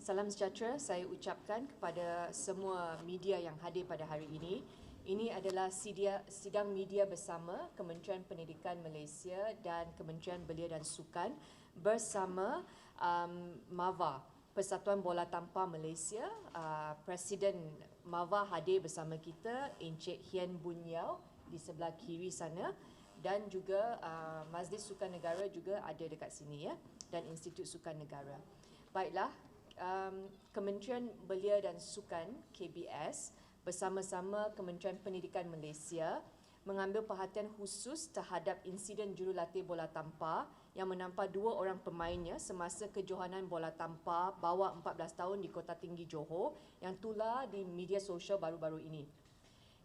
Salam sejahtera saya ucapkan kepada semua media yang hadir pada hari ini. Ini adalah sidang media bersama Kementerian Pendidikan Malaysia dan Kementerian Belia dan Sukan bersama MAVA, Persatuan Bola Tampar Malaysia. Presiden MAVA hadir bersama kita, Encik Hian Boon Yau di sebelah kiri sana, dan juga Majlis Sukan Negara juga ada dekat sini ya, dan Institut Sukan Negara. Baiklah, Kementerian Belia dan Sukan KBS bersama-sama Kementerian Pendidikan Malaysia mengambil perhatian khusus terhadap insiden jurulatih bola tampar yang menampak 2 orang pemainnya semasa kejohanan bola tampar bawah 14 tahun di Kota Tinggi Johor yang tular di media sosial baru-baru ini.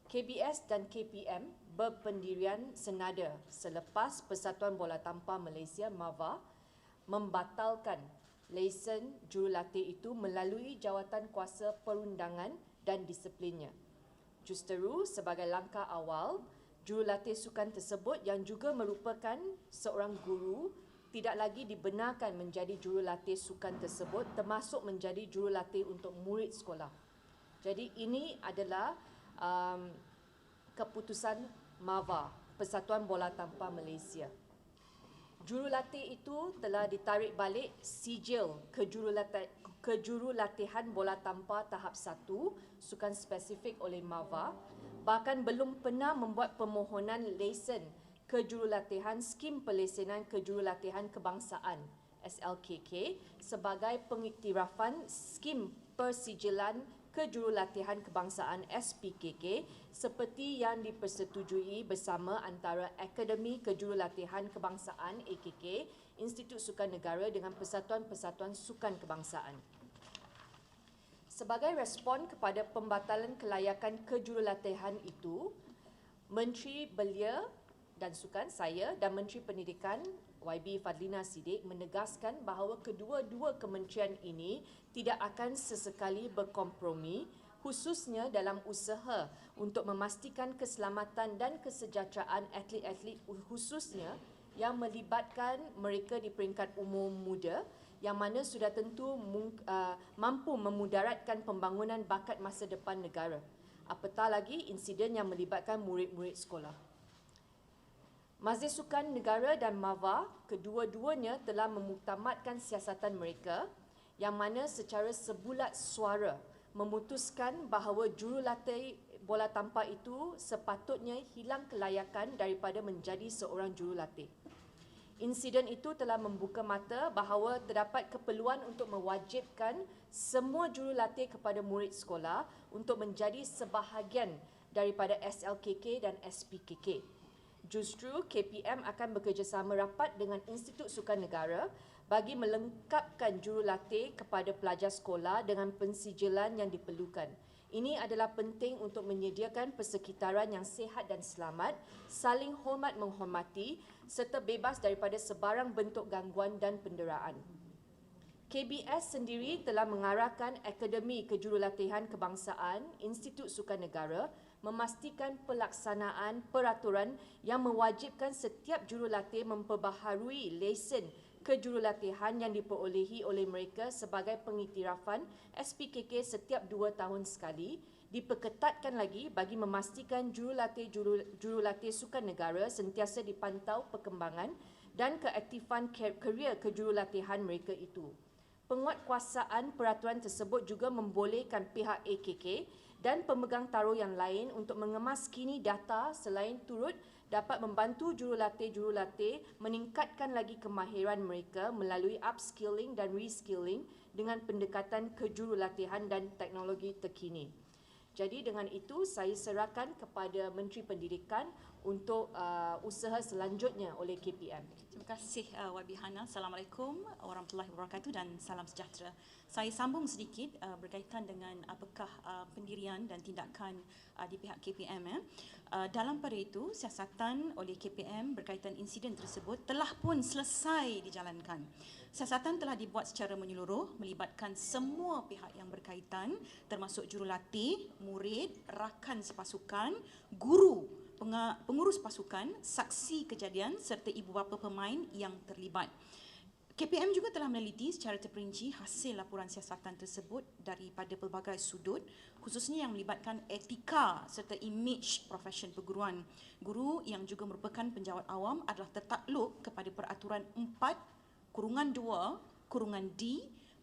KBS dan KPM berpendirian senada selepas Persatuan Bola Tampar Malaysia MAVA membatalkan lesen jurulatih itu melalui jawatan kuasa perundangan dan disiplinnya. Justeru sebagai langkah awal, jurulatih sukan tersebut yang juga merupakan seorang guru tidak lagi dibenarkan menjadi jurulatih sukan tersebut, termasuk menjadi jurulatih untuk murid sekolah. Jadi ini adalah keputusan MAVA, Persatuan Bola Tampar Malaysia. Jurulatih itu telah ditarik balik sijil kejurulatihan bola tampar tahap 1 sukan spesifik oleh MAVA, bahkan belum pernah membuat permohonan lesen kejurulatihan skim pelesenan kejurulatihan kebangsaan SLKK sebagai pengiktirafan skim persijilan kejurulatihan kebangsaan SPKK seperti yang dipersetujui bersama antara Akademi Kejurulatihan Kebangsaan AKK, Institut Sukan Negara dengan Persatuan-Persatuan Sukan Kebangsaan. Sebagai respon kepada pembatalan kelayakan kejurulatihan itu, Menteri Belia dan Sukan, saya dan Menteri Pendidikan YB Fadlina Siddiq menegaskan bahawa kedua-dua kementerian ini tidak akan sesekali berkompromi, khususnya dalam usaha untuk memastikan keselamatan dan kesejahteraan atlet-atlet khususnya yang melibatkan mereka di peringkat umur muda yang mana sudah tentu mampu memudaratkan pembangunan bakat masa depan negara. Apatah lagi insiden yang melibatkan murid-murid sekolah. Majlis Sukan Negara dan MAVA kedua-duanya telah memuktamadkan siasatan mereka yang mana secara sebulat suara memutuskan bahawa jurulatih bola tampar itu sepatutnya hilang kelayakan daripada menjadi seorang jurulatih. Insiden itu telah membuka mata bahawa terdapat keperluan untuk mewajibkan semua jurulatih kepada murid sekolah untuk menjadi sebahagian daripada SLKK dan SPKK. Justru KPM akan bekerjasama rapat dengan Institut Sukan Negara bagi melengkapkan jurulatih kepada pelajar sekolah dengan pensijilan yang diperlukan. Ini adalah penting untuk menyediakan persekitaran yang sihat dan selamat, saling hormat menghormati serta bebas daripada sebarang bentuk gangguan dan penderaan. KBS sendiri telah mengarahkan Akademi Kejurulatihan Kebangsaan Institut Sukan Negara memastikan pelaksanaan peraturan yang mewajibkan setiap jurulatih memperbaharui lesen kejurulatihan yang diperolehi oleh mereka sebagai pengiktirafan SPKK setiap 2 tahun sekali, diperketatkan lagi bagi memastikan jurulatih sukan negara sentiasa dipantau perkembangan dan keaktifan kerjaya kejurulatihan mereka itu. Penguatkuasaan peraturan tersebut juga membolehkan pihak AKK dan pemegang taruh yang lain untuk mengemas kini data selain turut dapat membantu jurulatih-jurulatih meningkatkan lagi kemahiran mereka melalui upskilling dan reskilling dengan pendekatan kejurulatihan dan teknologi terkini. Jadi dengan itu saya serahkan kepada Menteri Pendidikan untuk usaha selanjutnya oleh KPM. Terima kasih YB Hana. Assalamualaikum warahmatullahi wabarakatuh dan salam sejahtera. Saya sambung sedikit berkaitan dengan apakah pendirian dan tindakan di pihak KPM. Dalam pada itu, siasatan oleh KPM berkaitan insiden tersebut telah pun selesai dijalankan. Siasatan telah dibuat secara menyeluruh melibatkan semua pihak yang berkaitan termasuk jurulatih, murid, rakan sepasukan, guru, pengurus pasukan, saksi kejadian serta ibu bapa pemain yang terlibat. KPM juga telah meneliti secara terperinci hasil laporan siasatan tersebut daripada pelbagai sudut, khususnya yang melibatkan etika serta imej profesion perguruan. Guru yang juga merupakan penjawat awam adalah tertakluk kepada Peraturan 4-2-D,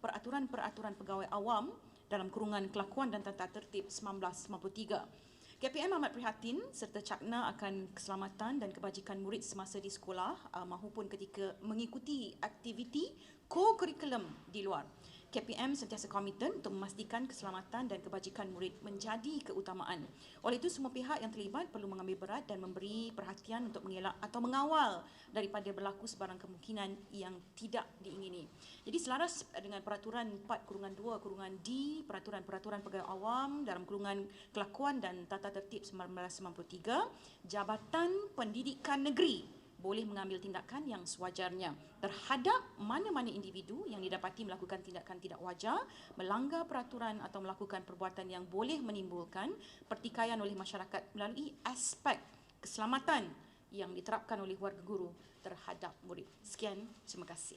Peraturan-Peraturan Pegawai Awam dalam kurungan Kelakuan dan Tata Tertib 1993. KPM amat prihatin serta cakna akan keselamatan dan kebajikan murid semasa di sekolah mahupun ketika mengikuti aktiviti co-curriculum di luar. KPM sentiasa komited untuk memastikan keselamatan dan kebajikan murid menjadi keutamaan. Oleh itu, semua pihak yang terlibat perlu mengambil berat dan memberi perhatian untuk mengelak atau mengawal daripada berlaku sebarang kemungkinan yang tidak diingini. Jadi selaras dengan Peraturan 4-2-D, Peraturan-Peraturan Pegawai Awam dalam kurungan Kelakuan dan Tata Tertib 1993, Jabatan Pendidikan Negeri boleh mengambil tindakan yang sewajarnya terhadap mana-mana individu yang didapati melakukan tindakan tidak wajar, melanggar peraturan atau melakukan perbuatan yang boleh menimbulkan pertikaian oleh masyarakat melalui aspek keselamatan yang diterapkan oleh warga guru terhadap murid. Sekian, terima kasih.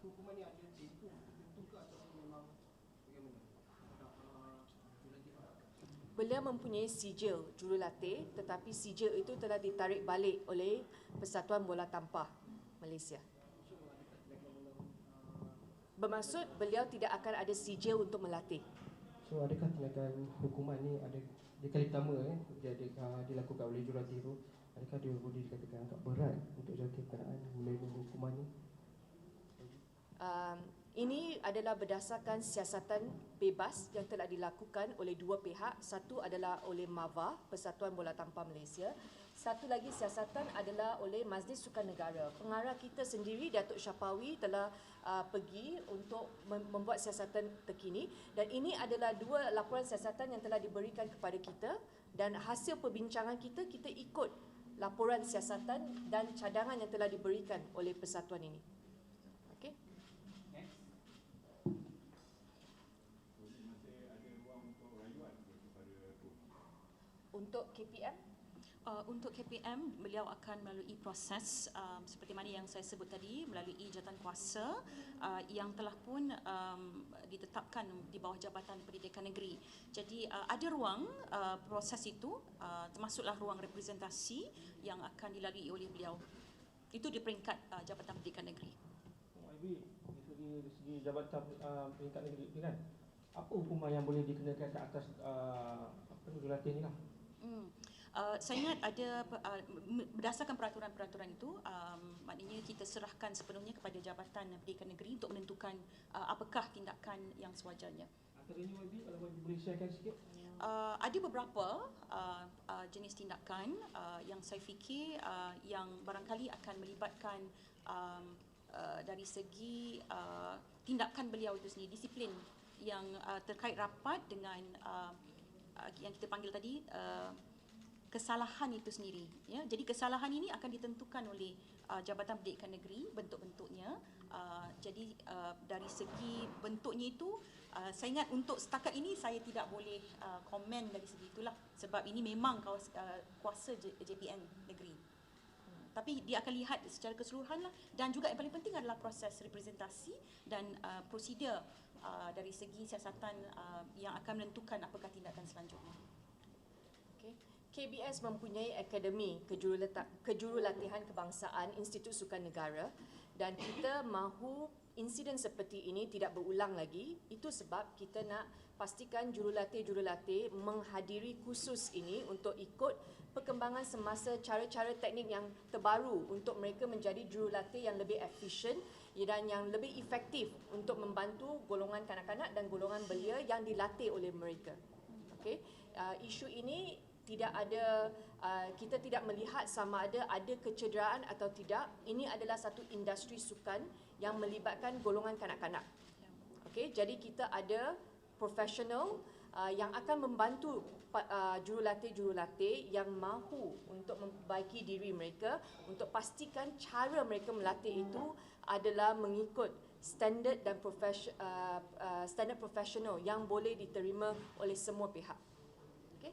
Hukuman ni ada tempoh tertentu ke ataupun memang bagaimana? Beliau mempunyai sijil jurulatih, tetapi sijil itu telah ditarik balik oleh Persatuan Bola Tampar Malaysia. Bermaksud beliau tidak akan ada sijil untuk melatih. So adakah tindakan hukuman ni ada di kali pertama dilakukan oleh jurulatih itu, adakah dia boleh dikatakan agak berat untuk jurulatih berkenaan menerima hukuman ni? Ini adalah berdasarkan siasatan bebas yang telah dilakukan oleh dua pihak. Satu adalah oleh MAVA, Persatuan Bola Tampar Malaysia. Satu lagi siasatan adalah oleh Majlis Sukan Negara. Pengarah kita sendiri, Datuk Syapawi, telah pergi untuk membuat siasatan terkini. Dan ini adalah dua laporan siasatan yang telah diberikan kepada kita. Dan hasil perbincangan kita, kita ikut laporan siasatan dan cadangan yang telah diberikan oleh persatuan ini. Okey. Untuk KPM? Untuk KPM, beliau akan melalui proses seperti mana yang saya sebut tadi, melalui jawatan kuasa yang telah pun ditetapkan di bawah Jabatan Pendidikan Negeri. Jadi ada ruang proses itu, termasuklah ruang representasi yang akan dilalui oleh beliau. Itu di peringkat Jabatan Pendidikan Negeri. IB, dari segi Jabatan Pendidikan Negeri ni kan, apa hukuman yang boleh dikenakan ke atas jurulatih ni lah? Saya ingat ada berdasarkan peraturan-peraturan itu, maknanya kita serahkan sepenuhnya kepada Jabatan Pendidikan Negeri untuk menentukan apakah tindakan yang sewajarnya. Antaranya YB, kalau YB boleh sharekan sikit? Ada beberapa jenis tindakan yang saya fikir yang barangkali akan melibatkan dari segi tindakan beliau itu sendiri, disiplin yang terkait rapat dengan yang kita panggil tadi kesalahan itu sendiri, ya. Jadi kesalahan ini akan ditentukan oleh Jabatan Pendidikan Negeri bentuk-bentuknya. Jadi dari segi bentuknya itu, saya ingat untuk setakat ini saya tidak boleh komen dari segi itulah, sebab ini memang kuasa JPN Negeri. Tapi dia akan lihat secara keseluruhan lah, dan juga yang paling penting adalah proses representasi dan prosedur dari segi siasatan yang akan menentukan apakah tindakan selanjutnya. Okay. KBS mempunyai Akademi Kejurulatihan Kebangsaan Institut Sukan Negara, dan kita mahu insiden seperti ini tidak berulang lagi. Itu sebab kita nak pastikan jurulatih-jurulatih menghadiri kursus ini untuk ikut perkembangan semasa, cara-cara teknik yang terbaru untuk mereka menjadi jurulatih yang lebih efisien dan yang lebih efektif untuk membantu golongan kanak-kanak dan golongan belia yang dilatih oleh mereka. Okey, isu ini tidak ada, kita tidak melihat sama ada kecederaan atau tidak. Ini adalah satu industri sukan yang melibatkan golongan kanak-kanak. Okey, jadi kita ada profesional yang akan membantu jurulatih-jurulatih yang mahu untuk memperbaiki diri mereka, untuk pastikan cara mereka melatih itu adalah mengikut standard dan standard profesional yang boleh diterima oleh semua pihak. Okay?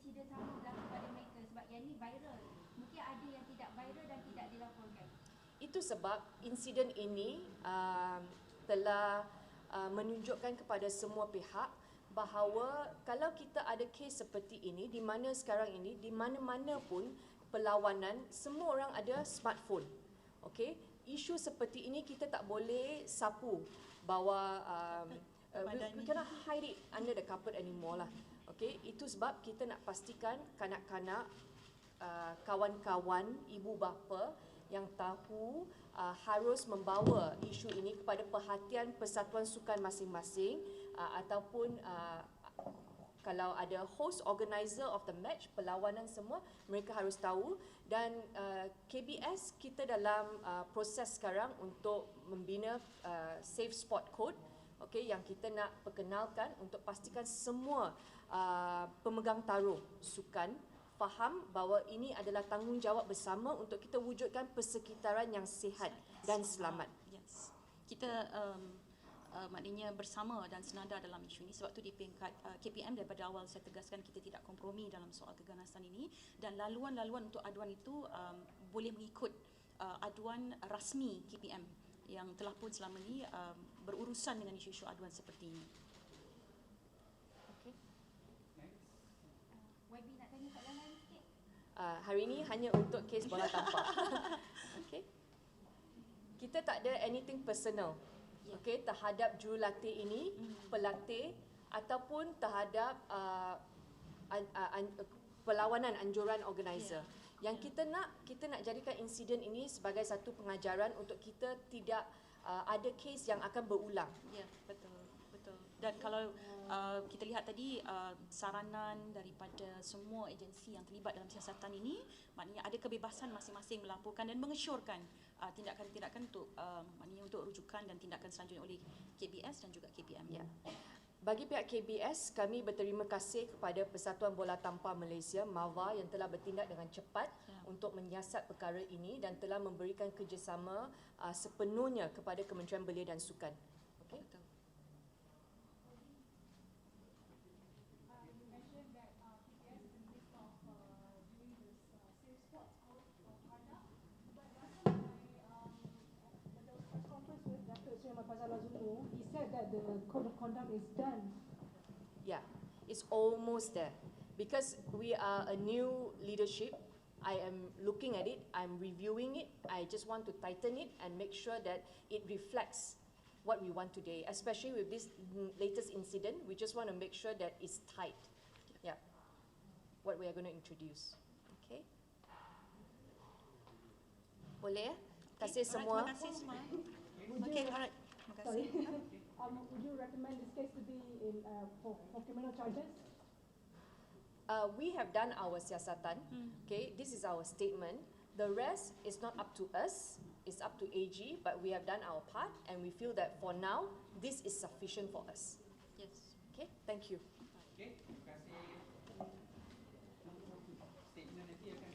insiden sama berlaku pada mereka sebab yang ni viral. Mungkin ada yang tidak viral dan tidak dilaporkan. Itu sebab insiden ini telah menunjukkan kepada semua pihak bahawa kalau kita ada kes seperti ini, di mana sekarang ini, di mana-mana pun perlawanan, semua orang ada smartphone. Okey, isu seperti ini kita tak boleh sapu bahawa we cannot hide it under the carpet anymore lah. Okey, itu sebab kita nak pastikan kanak-kanak, kawan-kawan, ibu bapa yang tahu harus membawa isu ini kepada perhatian persatuan sukan masing-masing, ataupun kalau ada host organizer of the match, perlawanan semua, mereka harus tahu. Dan KBS kita dalam proses sekarang untuk membina Safe Sport Code, okay, yang kita nak perkenalkan untuk pastikan semua pemegang taruh sukan faham bahawa ini adalah tanggungjawab bersama untuk kita wujudkan persekitaran yang sihat dan selamat. Yes. Kita maknanya bersama dan senada dalam isu ini. Sebab tu di peringkat KPM daripada awal saya tegaskan kita tidak kompromi dalam soal keganasan ini, dan laluan-laluan untuk aduan itu boleh mengikut aduan rasmi KPM yang telah pun selama ini berurusan dengan isu-isu aduan seperti ini. YB nak tanya soalan lain sikit? Hari ini hanya untuk kes bola tampar. Okay. Kita tak ada anything personal, okay, terhadap jurulatih ini, pelatih ataupun terhadap perlawanan anjuran organizer. Yang kita nak jadikan insiden ini sebagai satu pengajaran untuk kita tidak ada kes yang akan berulang. Ya, betul. Dan kalau kita lihat tadi saranan daripada semua agensi yang terlibat dalam siasatan ini, maknanya ada kebebasan masing-masing melaporkan dan mengesyorkan tindakan-tindakan untuk maknanya untuk rujukan dan tindakan selanjutnya oleh KBS dan juga KPM. Ya. Bagi pihak KBS, kami berterima kasih kepada Persatuan Bola Tampar Malaysia, MAVA, yang telah bertindak dengan cepat untuk menyiasat perkara ini dan telah memberikan kerjasama sepenuhnya kepada Kementerian Belia dan Sukan. Okey. Betul. He said that the code of conduct is done. Yeah, it's almost there. Because we are a new leadership, I am looking at it, I'm reviewing it, I just want to tighten it and make sure that it reflects what we want today. Especially with this latest incident, we just want to make sure that it's tight. Yeah, what we are going to introduce. Okay. Boleh ya? Terima kasih semua. Terima kasih semua. Okey, alright. Terima kasih. Would you recommend this case to be in for criminal charges? We have done our siasatan. Okay, this is our statement. The rest is not up to us. It's up to AG, but we have done our part, and we feel that for now, this is sufficient for us. Yes. Okay, thank you. Okey, terima kasih. Statement nanti akan